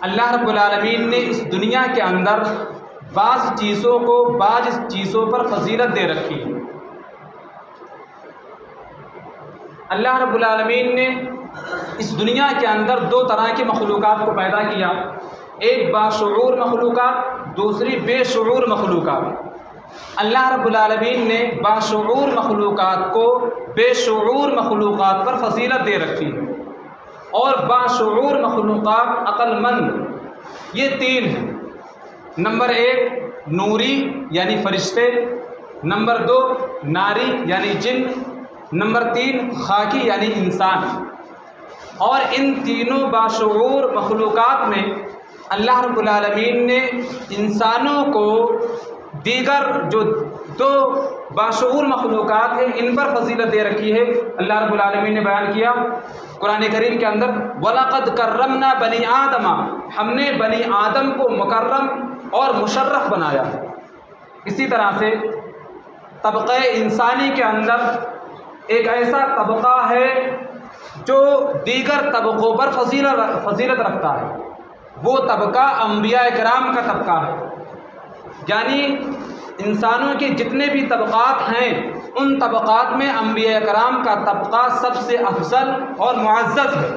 اللہ رب العالمین نے اس دنیا کے اندر بعض چیزوں پر فضیلت دے رکھی ہے۔ اللہ رب العالمین نے اس دنیا کے اندر دو طرح کی مخلوقات کو پیدا کیا، ایک باشعور مخلوقات، دوسری بے شعور مخلوقات۔ اللہ رب العالمین نے باشعور مخلوقات کو بے شعور مخلوقات پر فضیلت دے رکھی ہے، اور باشعور مخلوقات عقل مند یہ تین ہیں۔ نمبر ایک نوری یعنی فرشتے، نمبر دو ناری یعنی جن، نمبر تین خاکی یعنی انسان۔ اور ان تینوں باشعور مخلوقات میں اللہ رب العالمین نے انسانوں کو دیگر جو دو باشعور مخلوقات ہیں ان پر فضیلت دے رکھی ہے۔ اللہ رب العالمین نے بیان کیا قرآن کریم کے اندر، وَلَقَدْ كَرَّمْنَا بَنِي آدَمَ، ہم نے بنی آدم کو مکرم اور مشرف بنایا۔ اسی طرح سے طبقہ انسانی کے اندر ایک ایسا طبقہ ہے جو دیگر طبقوں پر فضیلت رکھتا ہے، وہ طبقہ انبیاء کرام کا طبقہ ہے۔ یعنی انسانوں کے جتنے بھی طبقات ہیں ان طبقات میں انبیاء کرام کا طبقہ سب سے افضل اور معزز ہے،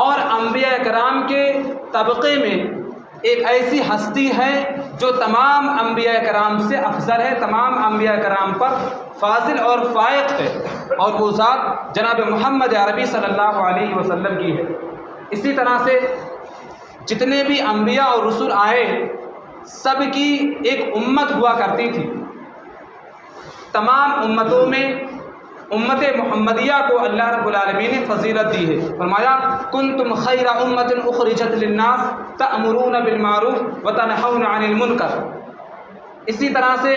اور انبیاء کرام کے طبقے میں ایک ایسی ہستی ہے جو تمام انبیاء کرام سے افضل ہے، تمام انبیاء کرام پر فاضل اور فائق ہے، اور وہ ذات جناب محمد عربی صلی اللہ علیہ وسلم کی ہے۔ اسی طرح سے جتنے بھی انبیاء اور رسول آئے سب کی ایک امت ہوا کرتی تھی، تمام امتوں میں امت محمدیہ کو اللہ رب العالمین نے فضیلت دی ہے۔ فرمایا کنتم خیر امت اخرجت للناس تأمرون بالمعروف وتنہون عن المنکر۔ اسی طرح سے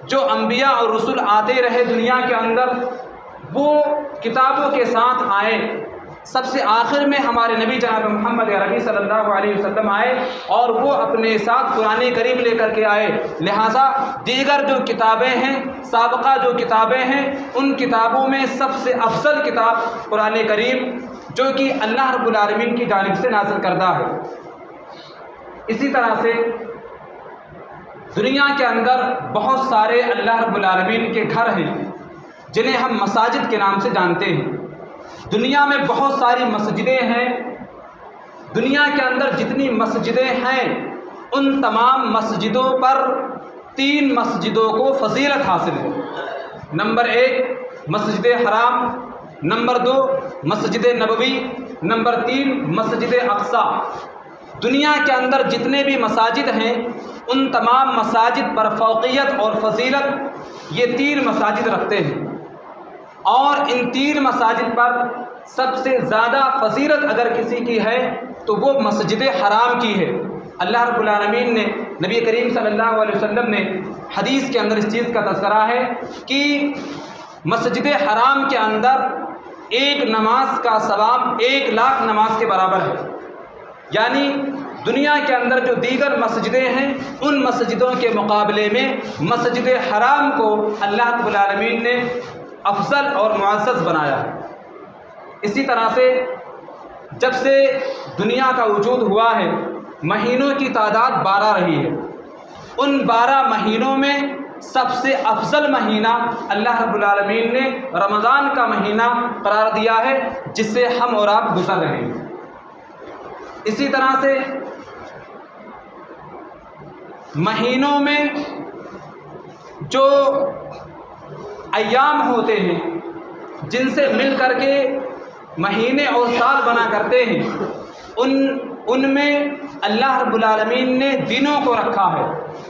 جو انبیاء اور رسول آتے رہے دنیا کے اندر وہ کتابوں کے ساتھ آئے، سب سے آخر میں ہمارے نبی جناب محمد عربی صلی اللہ علیہ وسلم آئے اور وہ اپنے ساتھ قرآن کریم لے کر کے آئے۔ لہٰذا دیگر جو کتابیں ہیں، سابقہ جو کتابیں ہیں، ان کتابوں میں سب سے افضل کتاب قرآن کریم جو کہ اللہ رب العالمین کی جانب سے نازل کردہ ہے۔ اسی طرح سے دنیا کے اندر بہت سارے اللہ رب العالمین کے گھر ہیں جنہیں ہم مساجد کے نام سے جانتے ہیں۔ دنیا میں بہت ساری مسجدیں ہیں، دنیا کے اندر جتنی مسجدیں ہیں ان تمام مسجدوں پر تین مسجدوں کو فضیلت حاصل ہے۔ نمبر ایک مسجد حرام، نمبر دو مسجد نبوی، نمبر تین مسجد اقصیٰ۔ دنیا کے اندر جتنے بھی مساجد ہیں ان تمام مساجد پر فوقیت اور فضیلت یہ تین مساجد رکھتے ہیں، اور ان تین مساجد پر سب سے زیادہ فضیلت اگر کسی کی ہے تو وہ مسجد حرام کی ہے۔ اللہ رب العالمین نے، نبی کریم صلی اللہ علیہ وسلم نے حدیث کے اندر اس چیز کا تذکرہ ہے کہ مسجد حرام کے اندر ایک نماز کا ثواب 1,00,000 نماز کے برابر ہے۔ یعنی دنیا کے اندر جو دیگر مسجدیں ہیں ان مسجدوں کے مقابلے میں مسجد حرام کو اللہ رب العالمین نے افضل اور معزز بنایا ہے۔ اسی طرح سے جب سے دنیا کا وجود ہوا ہے مہینوں کی تعداد 12 رہی ہے، ان 12 مہینوں میں سب سے افضل مہینہ اللہ رب العالمین نے رمضان کا مہینہ قرار دیا ہے، جس سے ہم اور آپ گزر رہے ہیں۔ اسی طرح سے مہینوں میں جو ایام ہوتے ہیں جن سے مل کر کے مہینے اور سال بنا کرتے ہیں ان میں اللہ رب العالمین نے دنوں کو رکھا ہے،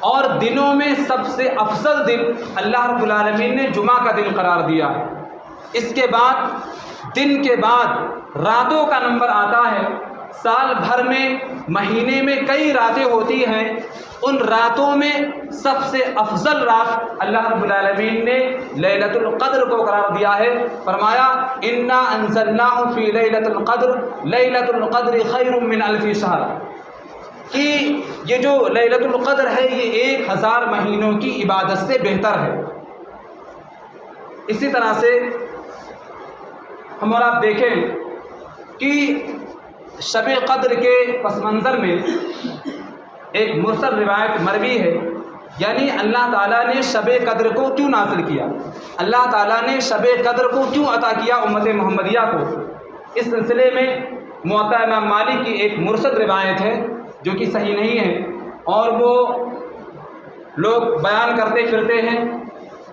اور دنوں میں سب سے افضل دن اللہ رب العالمین نے جمعہ کا دن قرار دیا ہے۔ اس کے بعد دن کے بعد راتوں کا نمبر آتا ہے۔ سال بھر میں مہینے میں کئی راتیں ہوتی ہیں، ان راتوں میں سب سے افضل رات اللہ رب العالمین نے لیلۃ القدر کو قرار دیا ہے۔ فرمایا انا انزلناہ فی لیلۃ القدر لیلۃ القدر خیر من الف شہر، کہ یہ جو لیلۃ القدر ہے یہ 1000 مہینوں کی عبادت سے بہتر ہے۔ اسی طرح سے ہم اور آپ دیکھیں کہ شب قدر کے پس منظر میں ایک مرسل روایت مروی ہے، یعنی اللہ تعالیٰ نے شب قدر کو کیوں نازل کیا، اللہ تعالیٰ نے شب قدر کو کیوں عطا کیا امت محمدیہ کو۔ اس سلسلے میں موطا امام مالک کی ایک مرسل روایت ہے جو کہ صحیح نہیں ہے، اور وہ لوگ بیان کرتے پھرتے ہیں۔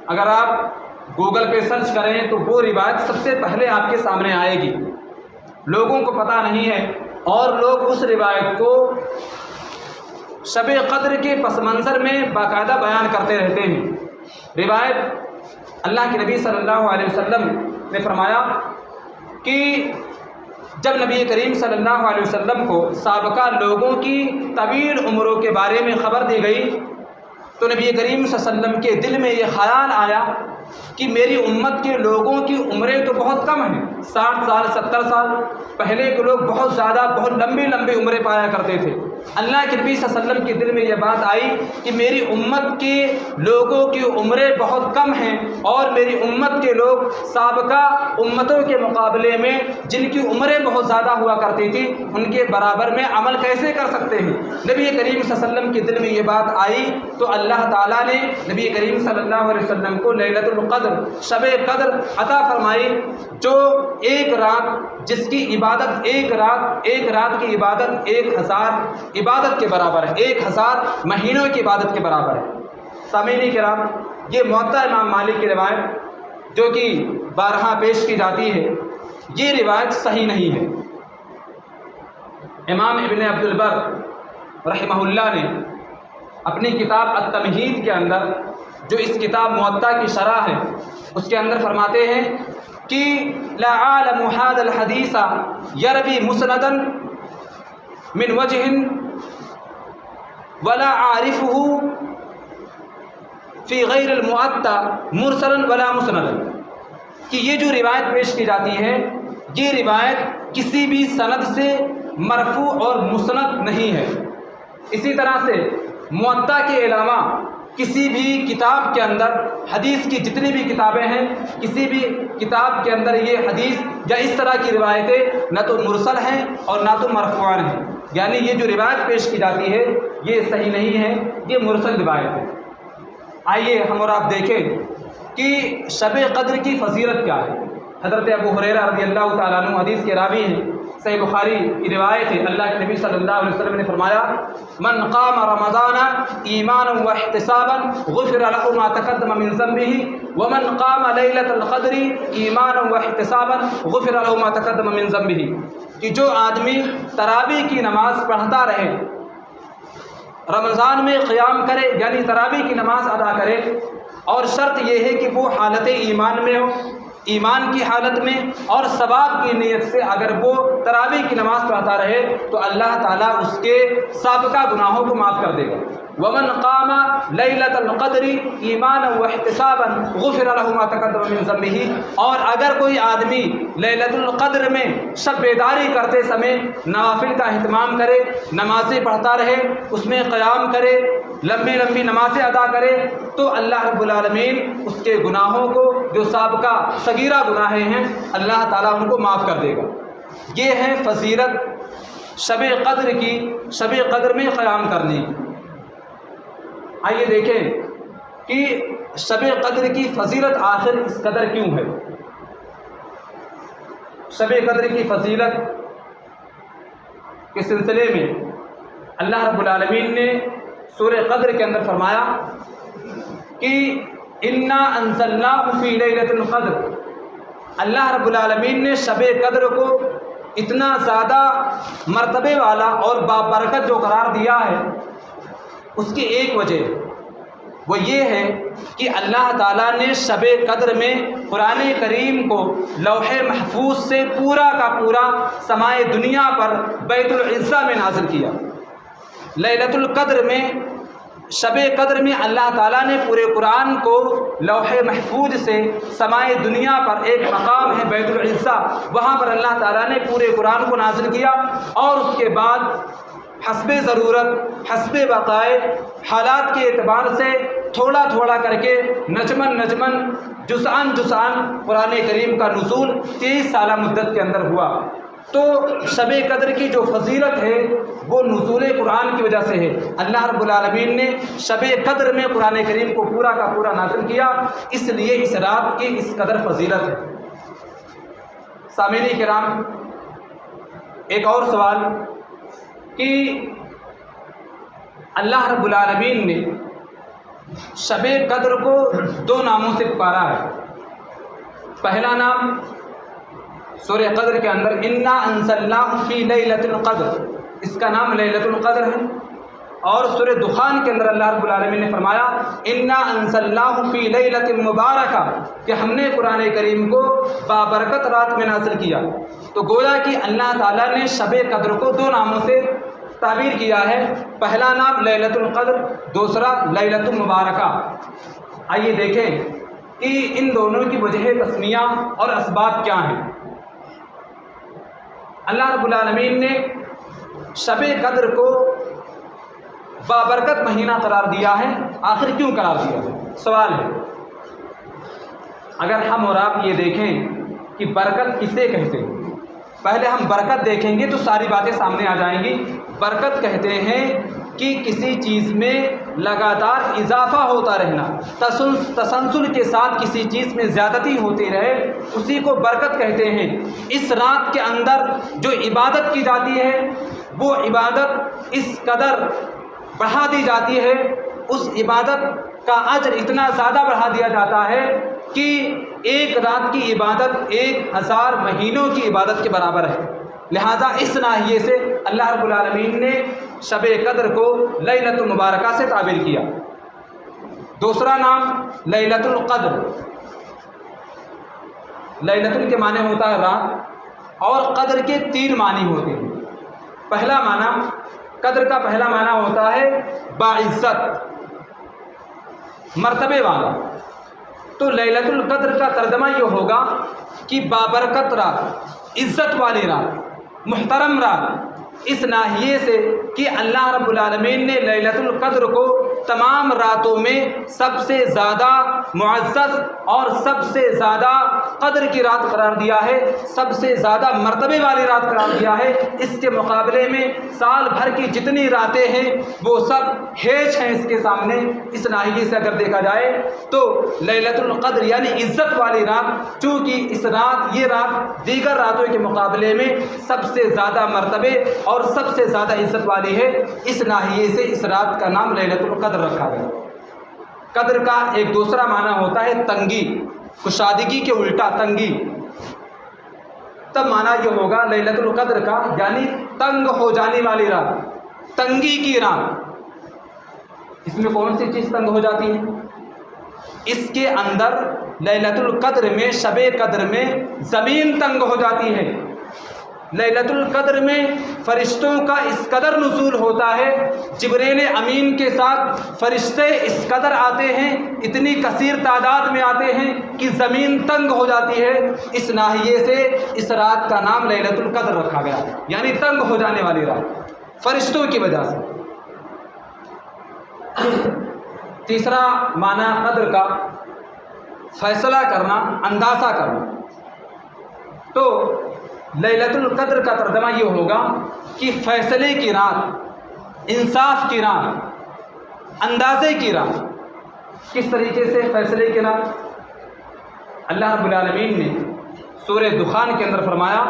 اگر آپ گوگل پہ سرچ کریں تو وہ روایت سب سے پہلے آپ کے سامنے آئے گی، لوگوں کو پتہ نہیں ہے، اور لوگ اس روایت کو شب قدر کے پس منظر میں باقاعدہ بیان کرتے رہتے ہیں۔ روایت اللہ کے نبی صلی اللہ علیہ وسلم نے فرمایا کہ جب نبی کریم صلی اللہ علیہ وسلم کو سابقہ لوگوں کی طویل عمروں کے بارے میں خبر دی گئی تو نبی کریم صلی اللہ علیہ وسلم کے دل میں یہ خیال آیا کہ میری امت کے لوگوں کی عمریں تو بہت کم ہیں، 60 سال 70 سال، پہلے کے لوگ بہت زیادہ بہت لمبی لمبی عمریں پایا کرتے تھے۔ اللہ کے نبی صلی اللہ علیہ وسلم کے دل میں یہ بات آئی کہ میری امت کے لوگوں کی عمریں بہت کم ہیں، اور میری امت کے لوگ سابقہ امتوں کے مقابلے میں جن کی عمریں بہت زیادہ ہوا کرتی تھی ان کے برابر میں عمل کیسے کر سکتے ہیں۔ نبی کریم صلی اللہ علیہ وسلم کے دل میں یہ بات آئی تو اللہ تعالیٰ نے نبی کریم صلی اللہ علیہ وسلم کو لیلۃ القدر، شب قدر عطا فرمائی، جو ایک رات جس کی عبادت ایک رات کی عبادت 1000 عبادت کے برابر ہے، 1000 مہینوں کی عبادت کے برابر ہے۔ سامعین کرام، یہ موطا امام مالک کی روایت جو کہ بارہا پیش کی جاتی ہے، یہ روایت صحیح نہیں ہے۔ امام ابن عبد البر رحمہ اللہ نے اپنی کتاب التمہید کے اندر، جو اس کتاب موطا کی شرح ہے، اس کے اندر فرماتے ہیں کہ لا عالم هذا الحدیث یروی مسندا من وجہ ولا عارفه فی غیر المعطا مرسلا ولا مسندا، کہ یہ جو روایت پیش کی جاتی ہے یہ روایت کسی بھی سند سے مرفوع اور مسند نہیں ہے۔ اسی طرح سے موطا کے علاوہ کسی بھی کتاب کے اندر، حدیث کی جتنی بھی کتابیں ہیں، کسی بھی کتاب کے اندر یہ حدیث یا اس طرح کی روایتیں نہ تو مرسل ہیں اور نہ تو مرفوعان ہیں، یعنی یہ جو روایت پیش کی جاتی ہے یہ صحیح نہیں ہے، یہ مرسل روایت ہے۔ آئیے ہم اور آپ دیکھیں کہ شب قدر کی فضیلت کیا ہے۔ حضرت ابو ہریرہ رضی اللہ تعالیٰ عنہ حدیث کے راوی ہیں، صحیح بخاری کی روایت ہے، اللہ کے نبی صلی اللہ علیہ وسلم نے فرمایا من قام رمضان ایمانا واحتسابا غفر له ما تقدم من ذنبه ومن قام لیلۃ القدر ایمانا واحتسابا غفر له ما تقدم من ذنبه، کہ جو آدمی تراویح کی نماز پڑھتا رہے، رمضان میں قیام کرے یعنی تراویح کی نماز ادا کرے، اور شرط یہ ہے کہ وہ حالت ایمان میں ہو، ایمان کی حالت میں، اور ثواب کی نیت سے اگر وہ تراویح کی نماز پڑھتا رہے تو اللہ تعالیٰ اس کے سابقہ گناہوں کو معاف کر دے گا۔ ومن قام لیلۃ القدر ایمانا واحتسابا غفر له ما تقدم من ذنبه، اور اگر کوئی آدمی لیلۃ القدر میں شب بیداری کرتے سمے نوافل کا اہتمام کرے، نمازیں پڑھتا رہے، اس میں قیام کرے، لمبی لمبی نمازیں ادا کرے، تو اللہ رب العالمین اس کے گناہوں کو جو سابقہ صغیرہ گناہیں ہیں اللہ تعالیٰ ان کو معاف کر دے گا۔ یہ ہے فضیلت شب قدر کی، شب قدر میں قیام کرنے کی۔ آئیے دیکھیں کہ شب قدر کی فضیلت آخر اس قدر کیوں ہے۔ شب قدر کی فضیلت کے سلسلے میں اللہ رب العالمین نے سورہ قدر کے اندر فرمایا کہ انا انزلناہ فی لیلۃ القدر، اللہ رب العالمین نے شب قدر کو اتنا زیادہ مرتبے والا اور بابرکت جو قرار دیا ہے، اس کی ایک وجہ وہ یہ ہے کہ اللہ تعالیٰ نے شب قدر میں قرآن کریم کو لوح محفوظ سے پورا کا پورا سمائے دنیا پر بیت العزہ میں نازل کیا۔ لیلۃ القدر میں، شب قدر میں اللہ تعالیٰ نے پورے قرآن کو لوح محفوظ سے سمائے دنیا پر ایک مقام ہے بیت العزہ، وہاں پر اللہ تعالیٰ نے پورے قرآن کو نازل کیا، اور اس کے بعد حسب ضرورت، حسب بقائے، حالات کے اعتبار سے تھوڑا تھوڑا کر کے نجمن جز'ان قرآن کریم کا نزول 23 سالہ مدت کے اندر ہوا۔ تو شب قدر کی جو فضیلت ہے وہ نزول قرآن کی وجہ سے ہے۔ اللہ رب العالمین نے شب قدر میں قرآن کریم کو پورا کا پورا نازل کیا، اس لیے اس رات کی اس قدر فضیلت ہے۔ سامعین کرام، ایک اور سوال کہ اللہ رب العالمین نے شب قدر کو دو ناموں سے پکارا ہے۔ پہلا نام سورہ قدر کے اندر انا انزلناہ فی لیلۃ القدر، اس کا نام لیلۃ القدر ہے، اور سورہ دخان کے اندر اللہ رب العالمین نے فرمایا انا انزلناہ فی لیلۃ مبارکہ، کہ ہم نے قرآن کریم کو بابرکت رات میں نازل کیا۔ تو گویا کہ اللہ تعالیٰ نے شب قدر کو دو ناموں سے تعبیر کیا ہے، پہلا نام لیلۃ القدر، دوسرا لیلۃ المبارکہ۔ آئیے دیکھیں کہ ان دونوں کی وجہ تسمیہ اور اسباب کیا ہیں۔ اللہ رب العالمین نے شب قدر کو بابرکت مہینہ قرار دیا ہے، آخر کیوں قرار دیا ہے؟ سوال ہے۔ اگر ہم اور آپ یہ دیکھیں کہ برکت کسے کہتے ہیں، پہلے ہم برکت دیکھیں گے تو ساری باتیں سامنے آ جائیں گی۔ برکت کہتے ہیں کہ کسی چیز میں لگاتار اضافہ ہوتا رہنا، تسلسل کے ساتھ کسی چیز میں زیادتی ہوتی رہے، اسی کو برکت کہتے ہیں۔ اس رات کے اندر جو عبادت کی جاتی ہے وہ عبادت اس قدر بڑھا دی جاتی ہے، اس عبادت کا اجر اتنا زیادہ بڑھا دیا جاتا ہے کہ ایک رات کی عبادت 1000 مہینوں کی عبادت کے برابر ہے۔ لہذا اس ناحیے سے اللہ رب العالمین نے شب قدر کو لیلۃ المبارکہ سے تعبیر کیا۔ دوسرا نام لیلۃ القدر، لیلۃ کے معنی ہوتا ہے رات، اور قدر کے 3 معنی ہوتے ہیں۔ پہلا معنی، قدر کا پہلا معنی ہوتا ہے باعزت، مرتبے والا۔ تو لیلۃ القدر کا ترجمہ یہ ہوگا کہ بابرکت رات، عزت والی رات، محترم رات، اس ناحیے سے کہ اللہ رب العالمین نے لیلۃ القدر کو تمام راتوں میں سب سے زیادہ معزز اور سب سے زیادہ قدر کی رات قرار دیا ہے، سب سے زیادہ مرتبے والی رات قرار دیا ہے۔ اس کے مقابلے میں سال بھر کی جتنی راتیں ہیں وہ سب ہیچ ہیں اس کے سامنے۔ اس ناحیے سے اگر دیکھا جائے تو لیلۃ القدر یعنی عزت والی رات، چونکہ اس رات، یہ رات دیگر راتوں کے مقابلے میں سب سے زیادہ مرتبے اور سب سے زیادہ عزت والی ہے، اس ناحیے سے اس رات کا نام لیلۃ القدر رکھا گیا۔ قدر کا ایک دوسرا معنی ہوتا ہے تنگی، کشادگی کے الٹا تنگی۔ تب معنی یہ ہوگا لیلۃ القدر کا یعنی تنگ ہو جانے والی رات، تنگی کی رات۔ اس میں کون سی چیز تنگ ہو جاتی ہے؟ اس کے اندر لیلۃ القدر میں، شب قدر میں زمین تنگ ہو جاتی ہے۔ لیلۃ القدر میں فرشتوں کا اس قدر نزول ہوتا ہے، جبریل امین کے ساتھ فرشتے اس قدر آتے ہیں، اتنی کثیر تعداد میں آتے ہیں کہ زمین تنگ ہو جاتی ہے۔ اس ناحیے سے اس رات کا نام لیلۃ القدر رکھا گیا، یعنی تنگ ہو جانے والی رات، فرشتوں کی وجہ سے۔ تیسرا معنی قدر کا فیصلہ کرنا، اندازہ کرنا۔ تو لیلۃ القدر کا ترجمہ یہ ہوگا کہ فیصلے کی رات، انصاف کی رات، اندازے کی رات۔ کس طریقے سے فیصلے کی رات؟ اللہ رب العالمین نے سورہ دخان کے اندر فرمایا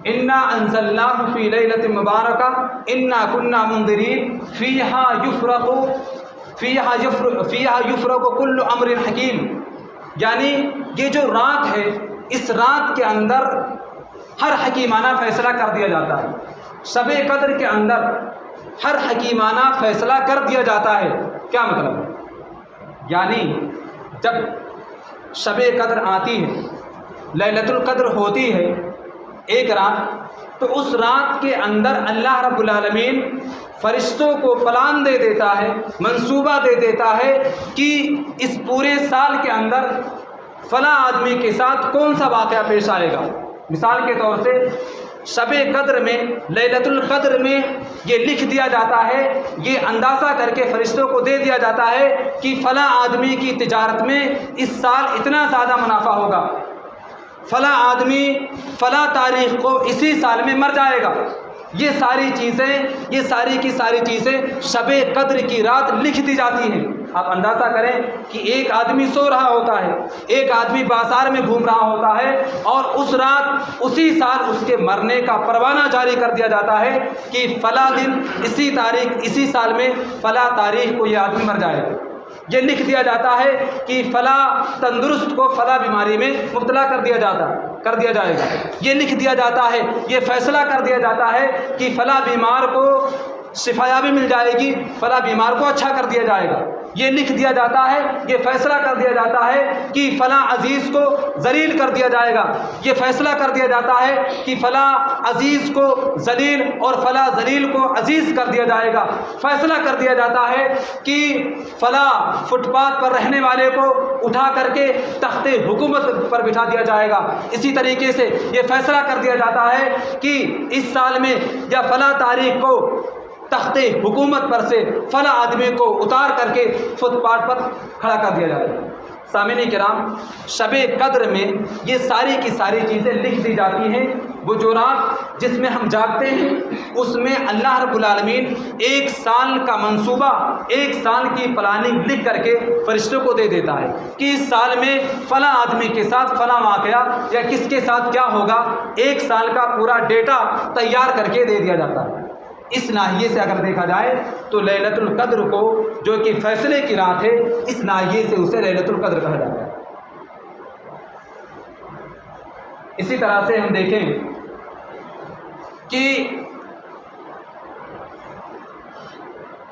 انا انزلناہ فی لیلۃ مبارکہ انا کنا منذرین فیہا یفرق کل امر حکیم، یعنی یہ جو رات ہے، اس رات کے اندر ہر حکیمانہ فیصلہ کر دیا جاتا ہے۔ شب قدر کے اندر ہر حکیمانہ فیصلہ کر دیا جاتا ہے۔ کیا مطلب ہے؟ یعنی جب شب قدر آتی ہے، لیلۃ القدر ہوتی ہے ایک رات، تو اس رات کے اندر اللہ رب العالمین فرشتوں کو پلان دے دیتا ہے، منصوبہ دے دیتا ہے کہ اس پورے سال کے اندر فلاں آدمی کے ساتھ کون سا واقعہ پیش آئے گا۔ مثال کے طور سے شب قدر میں، لیلۃ القدر میں یہ لکھ دیا جاتا ہے، یہ اندازہ کر کے فرشتوں کو دے دیا جاتا ہے کہ فلاں آدمی کی تجارت میں اس سال اتنا زیادہ منافع ہوگا، فلاں آدمی فلاں تاریخ کو اسی سال میں مر جائے گا۔ یہ ساری چیزیں شب قدر کی رات لکھ دی جاتی ہیں۔ آپ اندازہ کریں کہ ایک آدمی سو رہا ہوتا ہے، ایک آدمی بازار میں گھوم رہا ہوتا ہے، اور اس رات اسی سال اس کے مرنے کا پروانہ جاری کر دیا جاتا ہے کہ فلاں دن اسی تاریخ اسی سال میں فلاں تاریخ کو یہ آدمی مر جائے گا۔ یہ لکھ دیا جاتا ہے کہ فلاں تندرست کو فلاں بیماری میں مبتلا کر دیا جائے گا۔ یہ لکھ دیا جاتا ہے، یہ فیصلہ کر دیا جاتا ہے کہ فلاں بیمار کو شفایابی مل جائے گی، فلاں بیمار کو اچھا کر دیا جائے گا۔ یہ لکھ دیا جاتا ہے، یہ فیصلہ کر دیا جاتا ہے کہ فلاں عزیز کو ذلیل کر دیا جائے گا۔ یہ فیصلہ کر دیا جاتا ہے کہ فلاں عزیز کو ذلیل اور فلاں ذلیل کو عزیز کر دیا جائے گا۔ فیصلہ کر دیا جاتا ہے کہ فلاں فٹ پاتھ پر رہنے والے کو اٹھا کر کے تخت حکومت پر بٹھا دیا جائے گا۔ اسی طریقے سے یہ فیصلہ کر دیا جاتا ہے کہ اس سال میں یا فلاں تاریخ کو تخت حکومت پر سے فلاں آدمی کو اتار کر کے فٹ پاتھ پر کھڑا کر دیا جائے گا۔ سامعین کرام، شب قدر میں یہ ساری کی ساری چیزیں لکھ دی جاتی ہیں۔ وہ جو رات جس میں ہم جاگتے ہیں، اس میں اللہ رب العالمین ایک سال کا منصوبہ، ایک سال کی پلاننگ لکھ کر کے فرشتوں کو دے دیتا ہے کہ اس سال میں فلاں آدمی کے ساتھ فلاں واقعہ یا کس کے ساتھ کیا ہوگا، ایک سال کا پورا ڈیٹا تیار کر کے دے دیا جاتا ہے۔ اس ناحیے سے اگر دیکھا جائے تو لیلۃ القدر کو، جو کہ فیصلے کی رات ہے، اس ناحیے سے اسے لیلۃ القدر کہا جاتا ہے۔ اسی طرح سے ہم دیکھیں کہ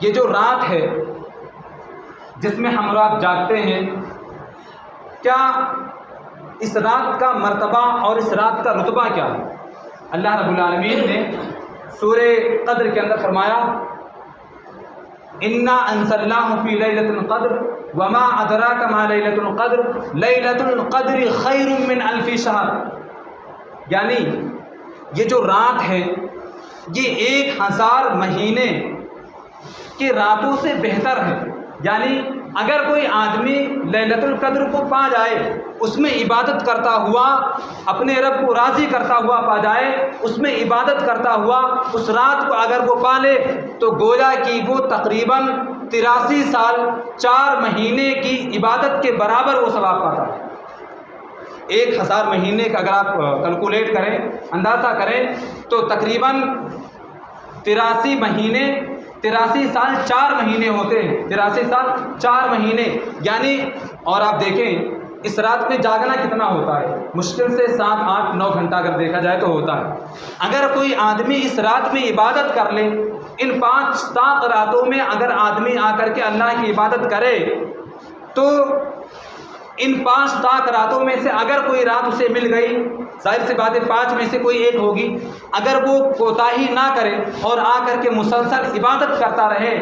یہ جو رات ہے جس میں ہم رات جاگتے ہیں، کیا اس رات کا مرتبہ اور اس رات کا رتبہ کیا ہے؟ اللہ رب العالمین نے سورہ قدر کے اندر فرمایا، انا انزلناہ فی لیلۃ القدر وما ادراک ما لیلۃ القدر لیلۃ القدر خیر من الف شہر۔ یعنی یہ جو رات ہے یہ 1000 مہینے کی راتوں سے بہتر ہے۔ یعنی اگر کوئی آدمی لیلۃ القدر کو پا جائے، اس میں عبادت کرتا ہوا، اپنے رب کو راضی کرتا ہوا پا جائے، اس میں عبادت کرتا ہوا اس رات کو اگر وہ پا لے، تو گویا کہ وہ تقریباً 83 سال 4 مہینے کی عبادت کے برابر وہ ثواب پاتا ہے۔ 1000 مہینے کا اگر آپ کیلکولیٹ کریں، اندازہ کریں، تو تقریباً 83 سال 4 مہینے ہوتے ہیں۔ 83 سال 4 مہینے یعنی، اور آپ دیکھیں اس رات میں جاگنا کتنا ہوتا ہے، مشکل سے 7 8 9 گھنٹہ اگر دیکھا جائے تو ہوتا ہے۔ اگر کوئی آدمی اس رات میں عبادت کر لے، ان 5 راتوں میں اگر آدمی آ کر کے اللہ کی عبادت کرے، تو ان 5 راتوں میں سے اگر کوئی رات اسے مل گئی، ظاہر سی بات ہے 5 میں سے کوئی ایک ہوگی، اگر وہ کوتاہی نہ کرے اور آ کر کے مسلسل عبادت کرتا رہے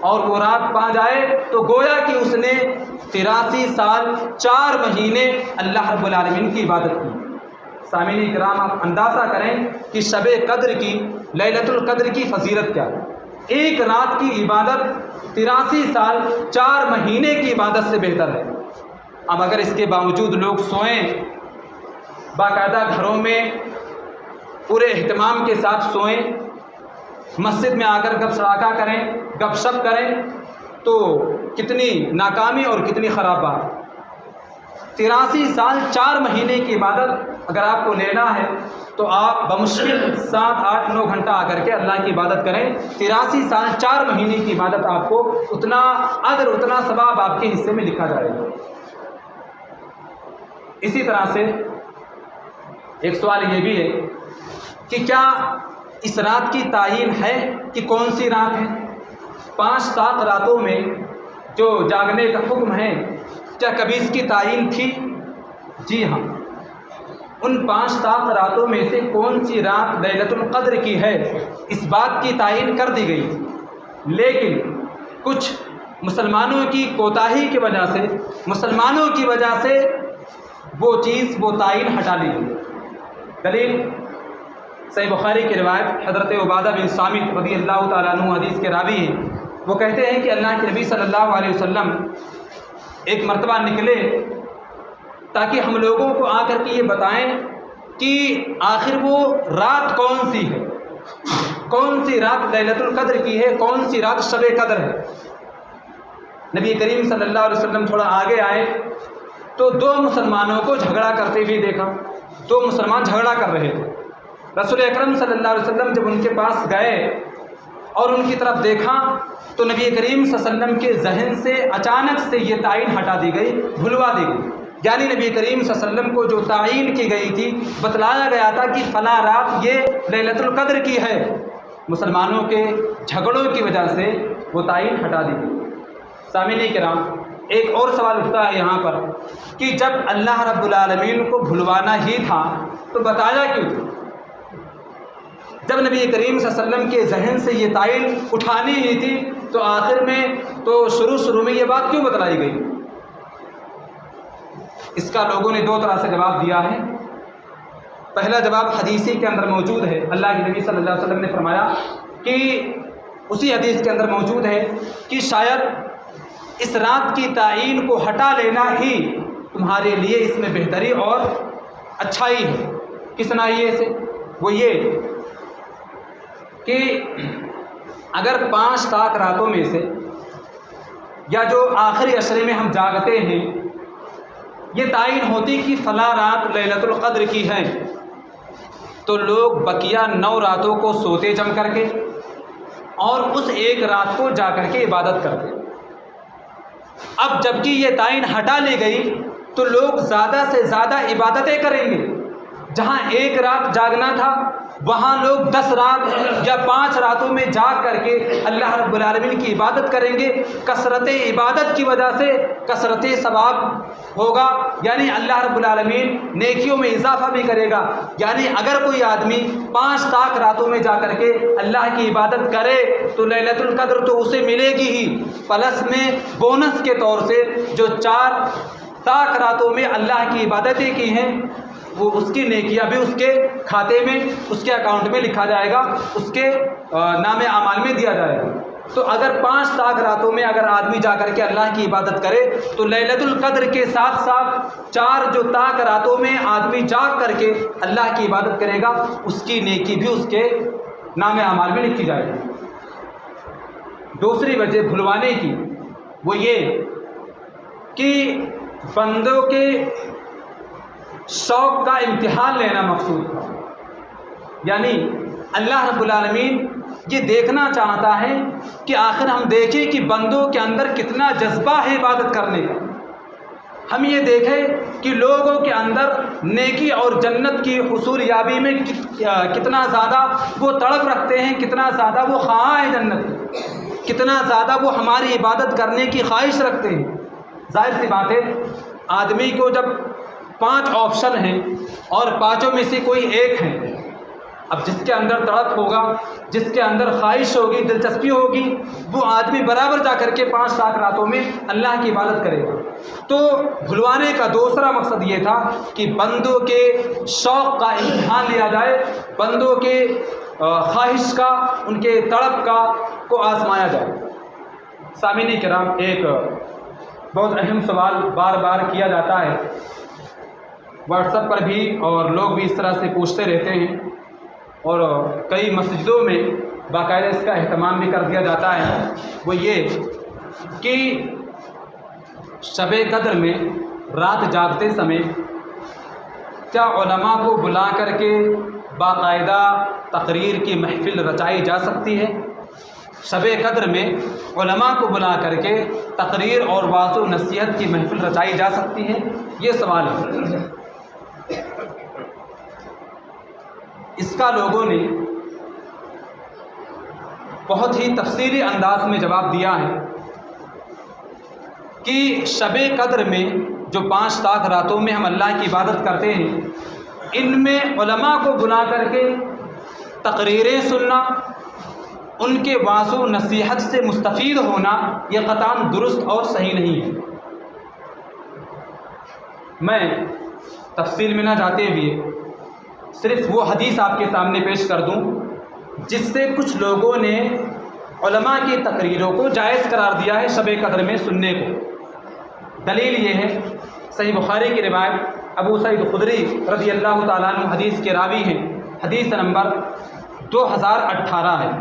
اور وہ رات پا جائے، تو گویا کہ اس نے 83 سال 4 مہینے اللہ رب العالمین کی عبادت کی۔ سامعین کرام، آپ اندازہ کریں کہ شب قدر کی، لیلۃ القدر کی فضیلت کیا ہے۔ ایک رات کی عبادت 83 سال 4 مہینے کی عبادت سے بہتر ہے۔ اب اگر اس کے باوجود لوگ سوئیں، باقاعدہ گھروں میں پورے اہتمام کے ساتھ سوئیں، مسجد میں آ کر گپ سڑاکا کریں، گپ شپ کریں، تو کتنی ناکامی اور کتنی خراب بات۔ 83 سال 4 مہینے کی عبادت اگر آپ کو لینا ہے تو آپ بمشکل 7 8 9 گھنٹہ آ کر کے اللہ کی عبادت کریں۔ 83 سال 4 مہینے کی عبادت آپ کو اتنا اجر، اتنا ثواب آپ کے حصے میں لکھا جائے گا۔ اسی طرح سے ایک سوال یہ بھی ہے کہ کیا اس رات کی تعین ہے کہ کون سی رات ہے؟ 5 راتوں میں جو جاگنے کا حکم ہے، کیا کبھی اس کی تعین تھی؟ جی ہاں، ان 5 راتوں میں سے کون سی رات لیلۃ القدر کی ہے، اس بات کی تعین کر دی گئی، لیکن کچھ مسلمانوں کی کوتاہی کی وجہ سے، مسلمانوں کی وجہ سے وہ چیز، وہ تعین ہٹا لی گئی۔ دلیل صحیح بخاری کی روایت، حضرت عبادہ بن صامت رضی اللہ تعالیٰ عنہ حدیث کے راوی ہیں، وہ کہتے ہیں کہ اللہ کے نبی صلی اللہ علیہ وسلم ایک مرتبہ نکلے تاکہ ہم لوگوں کو آ کر کے یہ بتائیں کہ آخر وہ رات کون سی ہے، کون سی رات لیلۃ القدر کی ہے، کون سی رات شب قدر ہے۔ نبی کریم صلی اللہ علیہ وسلم تھوڑا آگے آئے تو دو مسلمانوں کو جھگڑا کرتے ہوئے دیکھا، دو مسلمان جھگڑا کر رہے تھے۔ رسول اکرم صلی اللہ علیہ وسلم جب ان کے پاس گئے اور ان کی طرف دیکھا تو نبی کریم صلی اللہ علیہ وسلم کے ذہن سے اچانک سے یہ تعین ہٹا دی گئی، بھلوا دی گئی۔ یعنی نبی کریم صلی اللہ علیہ وسلم کو جو تعین کی گئی تھی، بتلایا گیا تھا کہ فلاں رات یہ لیلۃ القدر کی ہے، مسلمانوں کے جھگڑوں کی وجہ سے وہ تعین ہٹا دی گئی۔ سامعین کرام، ایک اور سوال اٹھتا ہے یہاں پر کہ جب اللہ رب العالمین کو بھلوانا ہی تھا تو بتایا کیوں تھا؟ جب نبی کریم صلی اللہ علیہ وسلم کے ذہن سے یہ تعین اٹھانی ہی تھی تو آخر میں تو شروع میں یہ بات کیوں بتلائی گئی؟ اس کا لوگوں نے دو طرح سے جواب دیا ہے۔ پہلا جواب حدیثی کے اندر موجود ہے، اللہ کے نبی صلی اللہ علیہ وسلم نے فرمایا کہ اسی حدیث کے اندر موجود ہے کہ شاید اس رات کی تعین کو ہٹا لینا ہی تمہارے لیے اس میں بہتری اور اچھائی ہے۔ کس ناحیے سے؟ وہ یہ کہ اگر 5 طاق راتوں میں سے یا جو آخری عشرے میں ہم جاگتے ہیں یہ تعین ہوتی کہ فلاں رات لیلۃ القدر کی ہے تو لوگ بقیہ 9 راتوں کو سوتے جم کر کے اور اس ایک رات کو جا کر کے عبادت کرتے۔ اب جبکہ یہ تعین ہٹا لی گئی تو لوگ زیادہ سے زیادہ عبادتیں کریں گے۔ جہاں ایک رات جاگنا تھا وہاں لوگ 10 رات یا 5 راتوں میں جاگ کر کے اللہ رب العالمین کی عبادت کریں گے۔ کثرت عبادت کی وجہ سے کثرت ثواب ہوگا، یعنی اللہ رب العالمین نیکیوں میں اضافہ بھی کرے گا۔ یعنی اگر کوئی آدمی 5 طاق راتوں میں جا کر کے اللہ کی عبادت کرے تو لیلۃ القدر تو اسے ملے گی ہی، پلس میں بونس کے طور سے جو 4 طاق راتوں میں اللہ کی عبادتیں کی ہیں وہ اس کی نیکیاں بھی اس کے کھاتے میں، اس کے اکاؤنٹ میں لکھا جائے گا، اس کے نام اعمال میں دیا جائے گا۔ تو اگر 5 طاق راتوں میں اگر آدمی جا کر کے اللہ کی عبادت کرے تو لیلۃ القدر کے ساتھ ساتھ 4 جو طاق راتوں میں آدمی جاگ کر کے اللہ کی عبادت کرے گا اس کی نیکی بھی اس کے نام اعمال میں لکھی جائے گی۔ دوسری وجہ بھلوانے کی وہ یہ کہ بندوں کے شوق کا امتحان لینا مقصود تھا۔ یعنی اللہ رب العالمین یہ دیکھنا چاہتا ہے کہ آخر ہم دیکھیں کہ بندوں کے اندر کتنا جذبہ ہے عبادت کرنے کا۔ ہم یہ دیکھیں کہ لوگوں کے اندر نیکی اور جنت کی حصول یابی میں کتنا زیادہ وہ تڑپ رکھتے ہیں، کتنا زیادہ وہ خواہاں ہیں جنت، کتنا زیادہ وہ ہماری عبادت کرنے کی خواہش رکھتے ہیں۔ ظاہر سی بات ہے آدمی کو جب 5 آپشن ہیں اور 5 میں سے کوئی ایک ہے، اب جس کے اندر تڑپ ہوگا، جس کے اندر خواہش ہوگی، دلچسپی ہوگی، وہ آدمی برابر جا کر کے 5 طاق راتوں میں اللہ کی عبادت کرے گا۔ تو بھلوانے کا دوسرا مقصد یہ تھا کہ بندوں کے شوق کا امتحان لیا جائے، بندوں کے خواہش کا، ان کے تڑپ کا کو آزمایا جائے۔ سامعین کرام، ایک بہت اہم سوال بار بار کیا جاتا ہے واٹس ایپ پر بھی، اور لوگ بھی اس طرح سے پوچھتے رہتے ہیں، اور کئی مسجدوں میں باقاعدہ اس کا اہتمام بھی کر دیا جاتا ہے۔ وہ یہ کہ شب قدر میں رات جاگتے سمے کیا علماء کو بلا کر کے باقاعدہ تقریر کی محفل رچائی جا سکتی ہے؟ شب قدر میں علماء کو بلا کر کے تقریر اور وعظ و نصیحت کی محفل رچائی جا سکتی ہے؟ یہ سوال ہے۔ اس کا لوگوں نے بہت ہی تفصیلی انداز میں جواب دیا ہے کہ شب قدر میں جو 5 طاق راتوں میں ہم اللہ کی عبادت کرتے ہیں، ان میں علماء کو بلا کر کے تقریریں سننا، ان کے وعظ و نصیحت سے مستفید ہونا یہ قطعاً درست اور صحیح نہیں ہے۔ میں تفصیل میں نہ جاتے ہوئے صرف وہ حدیث آپ کے سامنے پیش کر دوں جس سے کچھ لوگوں نے علماء کی تقریروں کو جائز قرار دیا ہے شب قدر میں سننے کو۔ دلیل یہ ہے صحیح بخاری کی روایت ابو سعید خدری رضی اللہ تعالیٰ عنہ حدیث کے راوی ہیں. حدیث نمبر 2018 ہے.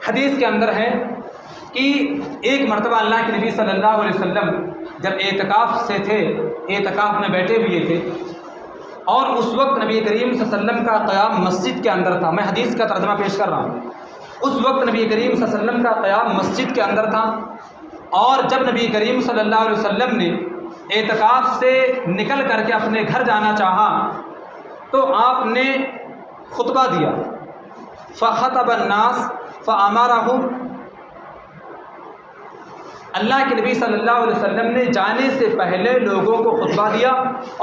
حدیث کے اندر ہے کہ ایک مرتبہ اللہ کے نبی صلی اللہ علیہ وسلم جب اعتکاف سے تھے، اعتکاف میں بیٹھے ہوئے تھے، اور اس وقت نبی کریم صلی اللہ علیہ وسلم کا قیام مسجد کے اندر تھا. میں حدیث کا ترجمہ پیش کر رہا ہوں. اس وقت نبی کریم صلی اللہ علیہ وسلم کا قیام مسجد کے اندر تھا، اور جب نبی کریم صلی اللہ علیہ وسلم نے اعتکاف سے نکل کر کے اپنے گھر جانا چاہا تو آپ نے خطبہ دیا. فخطب الناس فامرهم. اللہ کے نبی صلی اللہ علیہ وسلم نے جانے سے پہلے لوگوں کو خطبہ دیا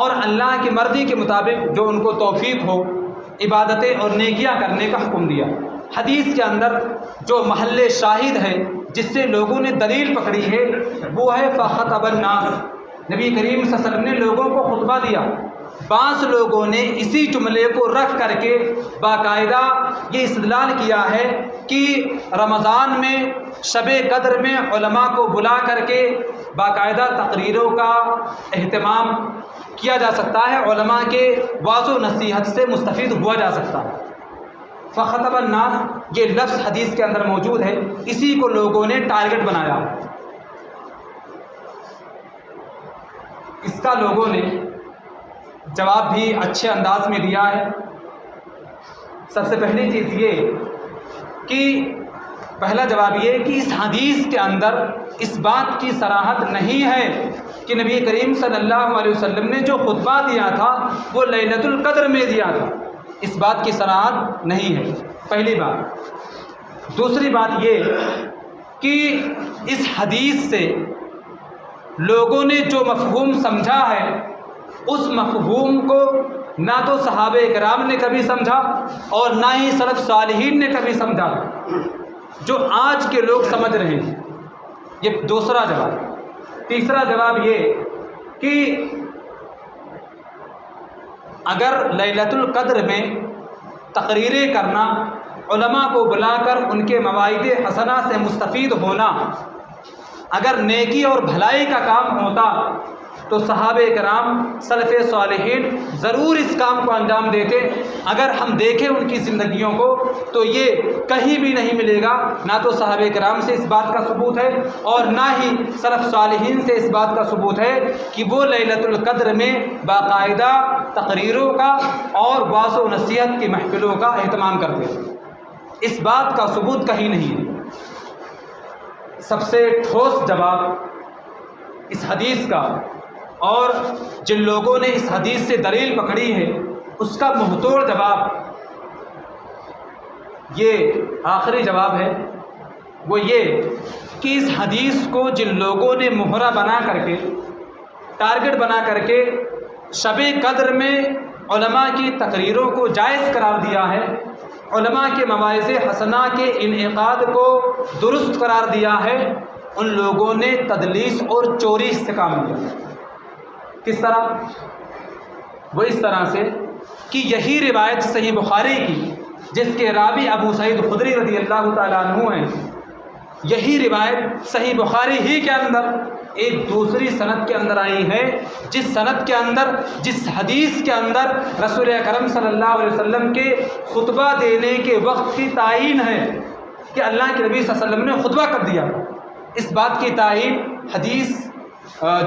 اور اللہ کی مرضی کے مطابق جو ان کو توفیق ہو عبادتیں اور نیکیاں کرنے کا حکم دیا. حدیث کے اندر جو محل شاہد ہے جس سے لوگوں نے دلیل پکڑی ہے وہ ہے فخطب الناس. نبی کریم صلی اللہ علیہ وسلم نے لوگوں کو خطبہ دیا. بعض لوگوں نے اسی جملے کو رکھ کر کے باقاعدہ یہ استدلال کیا ہے کہ رمضان میں شب قدر میں علماء کو بلا کر کے باقاعدہ تقریروں کا اہتمام کیا جا سکتا ہے، علماء کے وعظ و نصیحت سے مستفید ہوا جا سکتا ہے. فخطب الناس یہ لفظ حدیث کے اندر موجود ہے، اسی کو لوگوں نے ٹارگٹ بنایا. اس کا لوگوں نے جواب بھی اچھے انداز میں دیا ہے. سب سے پہلی چیز یہ کہ پہلا جواب یہ کہ اس حدیث کے اندر اس بات کی صراحت نہیں ہے کہ نبی کریم صلی اللہ علیہ وسلم نے جو خطبہ دیا تھا وہ لیلۃ القدر میں دیا تھا. اس بات کی صراحت نہیں ہے، پہلی بات. دوسری بات یہ کہ اس حدیث سے لوگوں نے جو مفہوم سمجھا ہے اس مفہوم کو نہ تو صحابہ کرام نے کبھی سمجھا اور نہ ہی سلف صالحین نے کبھی سمجھا جو آج کے لوگ سمجھ رہے ہیں. یہ دوسرا جواب. تیسرا جواب یہ کہ اگر لیلۃ القدر میں تقریریں کرنا، علماء کو بلا کر ان کے مواعظ حسنہ سے مستفید ہونا اگر نیکی اور بھلائی کا کام ہوتا تو صحابہ کرام سلف صالحین ضرور اس کام کو انجام دیتے. اگر ہم دیکھیں ان کی زندگیوں کو تو یہ کہیں بھی نہیں ملے گا، نہ تو صحابہ کرام سے اس بات کا ثبوت ہے اور نہ ہی سلف صالحین سے اس بات کا ثبوت ہے کہ وہ لیلۃ القدر میں باقاعدہ تقریروں کا اور وعظ و نصیحت کی محفلوں کا اہتمام کرتے. اس بات کا ثبوت کہیں نہیں ہے. سب سے ٹھوس جواب اس حدیث کا اور جن لوگوں نے اس حدیث سے دلیل پکڑی ہے اس کا منہ توڑ جواب یہ آخری جواب ہے، وہ یہ کہ اس حدیث کو جن لوگوں نے مہرہ بنا کر کے ٹارگٹ بنا کر کے شب قدر میں علماء کی تقریروں کو جائز قرار دیا ہے، علماء کے مواعظ حسنہ کے انعقاد کو درست قرار دیا ہے، ان لوگوں نے تدلیس اور چوری سے کام لیا. کس طرح؟ وہ اس طرح سے کہ یہی روایت صحیح بخاری کی جس کے راوی ابو سعید خدری رضی اللہ تعالیٰ عنہ ہیں، یہی روایت صحیح بخاری ہی کے اندر ایک دوسری سند کے اندر آئی ہے، جس سند کے اندر، جس حدیث کے اندر رسول اکرم صلی اللہ علیہ وسلم کے خطبہ دینے کے وقت کی تعین ہے کہ اللہ کے نبی صلی اللہ علیہ وسلم نے خطبہ کر دیا. اس بات کی تعین حدیث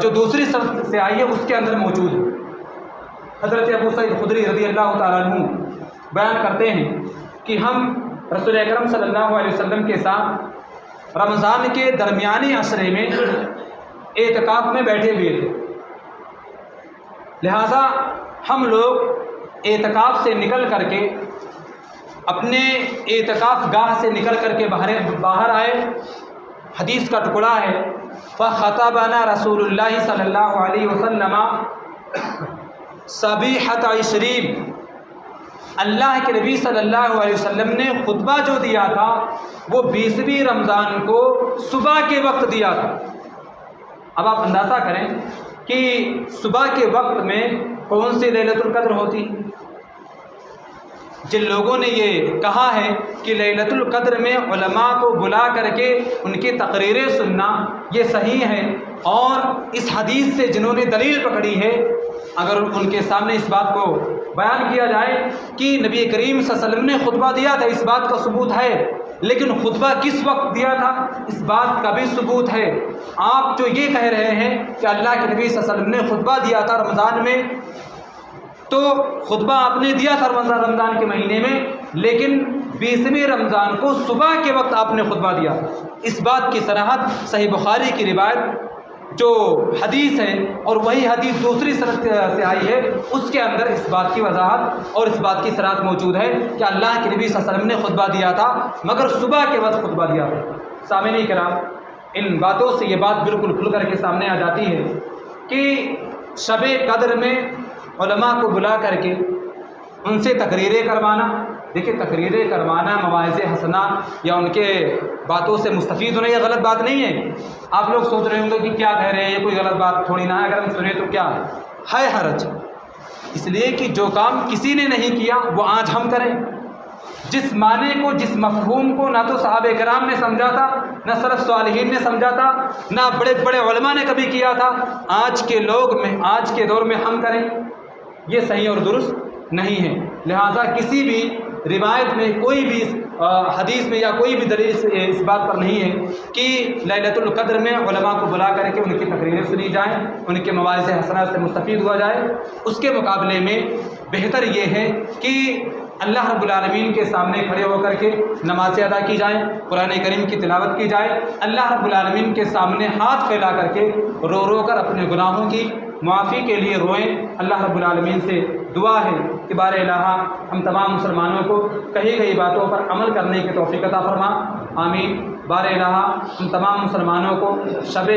جو دوسری سند سے آئی ہے اس کے اندر موجود ہے. حضرت ابو سعید خدری رضی اللہ تعالیٰ عنہ بیان کرتے ہیں کہ ہم رسول اکرم صلی اللہ علیہ وسلم کے ساتھ رمضان کے درمیانی عشرے میں اعتکاف میں بیٹھے ہوئے تھے، لہٰذا ہم لوگ اعتکاف سے نکل کر کے اپنے اعتکاف گاہ سے نکل کر کے باہر آئے. حدیث کا ٹکڑا ہے فخطبنا رسول اللہ صلی اللہ علیہ وسلم صبیحۃ عشرین. اللہ کے نبی صلی اللہ علیہ وسلم نے خطبہ جو دیا تھا وہ 20ویں رمضان کو صبح کے وقت دیا تھا. اب آپ اندازہ کریں کہ صبح کے وقت میں کون سی لیلۃ القدر ہوتی. جن لوگوں نے یہ کہا ہے کہ لیلۃ القدر میں علماء کو بلا کر کے ان کی تقریریں سننا یہ صحیح ہے، اور اس حدیث سے جنہوں نے دلیل پکڑی ہے، اگر ان کے سامنے اس بات کو بیان کیا جائے کہ نبی کریم صلی اللہ علیہ وسلم نے خطبہ دیا تھا، اس بات کا ثبوت ہے، لیکن خطبہ کس وقت دیا تھا اس بات کا بھی ثبوت ہے۔ آپ جو یہ کہہ رہے ہیں کہ اللہ کے نبی صلی اللہ علیہ وسلم نے خطبہ دیا تھا رمضان میں، تو خطبہ آپ نے دیا تھا رمضان کے مہینے میں، لیکن 20ویں رمضان کو صبح کے وقت آپ نے خطبہ دیا۔ اس بات کی صراحت صحیح بخاری کی روایت جو حدیث ہے، اور وہی حدیث دوسری سند سے آئی ہے، اس کے اندر اس بات کی وضاحت اور اس بات کی صراحت موجود ہے کہ اللہ کے نبی صلی اللہ علیہ وسلم نے خطبہ دیا تھا، مگر صبح کے وقت خطبہ دیا تھا۔ سامعین کرام، ان باتوں سے یہ بات بالکل کھل کر کے سامنے آ جاتی ہے کہ شب قدر میں علماء کو بلا کر کے ان سے تقریریں کروانا، دیکھیں تقریریں کروانا، مواعظ حسنہ یا ان کے باتوں سے مستفید ہونا، یہ غلط بات نہیں ہے۔ آپ لوگ سوچ رہے ہوں گے کہ کیا کہہ رہے ہیں، یہ کوئی غلط بات تھوڑی نہ ہے، اگر ہم سنیں تو کیا ہے حرج؟ اس لیے کہ جو کام کسی نے نہیں کیا وہ آج ہم کریں۔ جس معنی کو، جس مفہوم کو نہ تو صحابہ کرام نے سمجھا تھا، نہ سلف صالحین نے سمجھا تھا، نہ بڑے بڑے علماء نے کبھی کیا تھا، آج کے لوگ میں، آج کے دور میں ہم کریں، یہ صحیح اور درست نہیں ہے۔ لہٰذا کسی بھی روایت میں، کوئی بھی حدیث میں یا کوئی بھی دلیل اس بات پر نہیں ہے کہ لیلۃ القدر میں علماء کو بلا کر کے ان کی تقریریں سنی جائیں، ان کے مواعظ حسنہ سے مستفید ہوا جائے۔ اس کے مقابلے میں بہتر یہ ہے کہ اللہ رب العالمین کے سامنے کھڑے ہو کر کے نمازیں ادا کی جائیں، قرآن کریم کی تلاوت کی جائے، اللہ رب العالمین کے سامنے ہاتھ پھیلا کر کے رو رو کر اپنے گناہوں کی معافی کے لیے روئیں۔ اللہ رب العالمین سے دعا ہے کہ بار الہ ہم تمام مسلمانوں کو کہی گئی باتوں پر عمل کرنے کی توفیق عطا فرما، آمین۔ بار الہ ہم تمام مسلمانوں کو شب